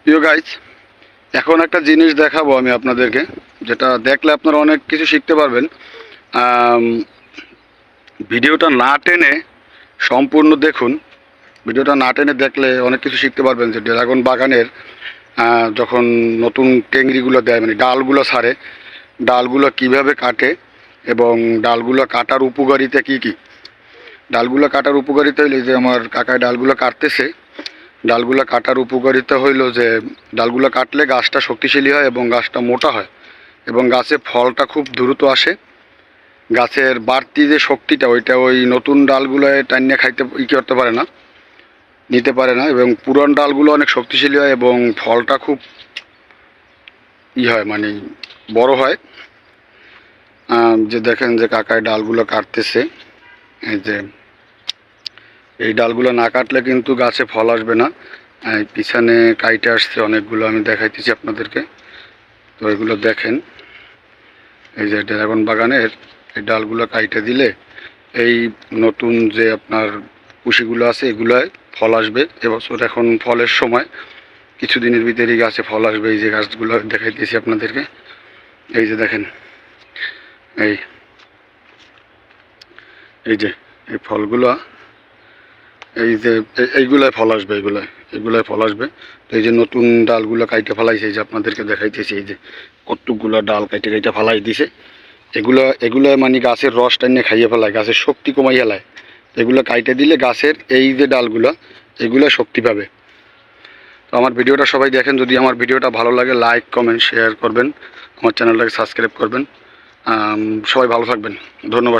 প্রিয় গাইস, এখন একটা জিনিস দেখাবো আমি আপনাদেরকে, যেটা দেখলে আপনারা অনেক কিছু শিখতে পারবেন। আম, ভিডিওটা না টেনে সম্পূর্ণ দেখুন। ভিডিওটা না টেনে দেখলে অনেক কিছু শিখতে পারবেন যে ড্রাগন বাগানের যখন নতুন টেংরিগুলো দেয়, মানে ডালগুলো ছাড়ে, ডালগুলো কিভাবে কাটে এবং ডালগুলো কাটার উপকারিতা কি কি। ডালগুলো কাটার উপকারিতা হইলে যে আমার কাকায় ডালগুলো কাটতেছে, ডালগুলো কাটার উপকারিতা হইল যে ডালগুলো কাটলে গাছটা শক্তিশালী হয় এবং গাছটা মোটা হয় এবং গাছে ফলটা খুব দ্রুত আসে। গাছের বাড়তি যে শক্তিটা ওইটা ওই নতুন ডালগুলোয় টাইনে খাইতে করতে পারে না, নিতে পারে না, এবং পুরান ডালগুলো অনেক শক্তিশালী হয় এবং ফলটা খুব হয়, মানে বড় হয়। যে দেখেন যে কাকায় ডালগুলো কাটতেছে, এই যে এই ডালগুলো না কাটলে কিন্তু গাছে ফল আসবে না। পিছনে কাইটে আসছে অনেকগুলো, আমি দেখাইতেছি আপনাদেরকে। তো এগুলো দেখেন, এই যে ড্রাগন বাগানের এই ডালগুলো কাইটে দিলে এই নতুন যে আপনার কুশিগুলো আছে এগুলোয় ফল আসবে। এবছর এখন ফলের সময়, কিছুদিনের ভিতরেই গাছে ফল আসবে। এই যে গাছগুলো দেখাইতেছি আপনাদেরকে, এই যে দেখেন, এই এই যে এই ফলগুলো, এই যে এইগুলায় ফল আসবে, এগুলায় ফল আসবে। তো এই যে নতুন ডালগুলো কাইটে ফেলাইছে, এই যে আপনাদেরকে দেখাইতেছি, এই যে কতগুলো ডাল কাইটে কাইটে ফেলাই দিছে। এগুলো মানে গাছের রস টাইনে খাইয়ে ফেলায়, গাছের শক্তি কমাই ফেলায়। এগুলো কাইটে দিলে গাছের এই যে ডালগুলো এগুলো শক্তি পাবে। তো আমার ভিডিওটা সবাই দেখেন। যদি আমার ভিডিওটা ভালো লাগে লাইক কমেন্ট শেয়ার করবেন, আমার চ্যানেলটাকে সাবস্ক্রাইব করবেন। সবাই ভালো থাকবেন, ধন্যবাদ।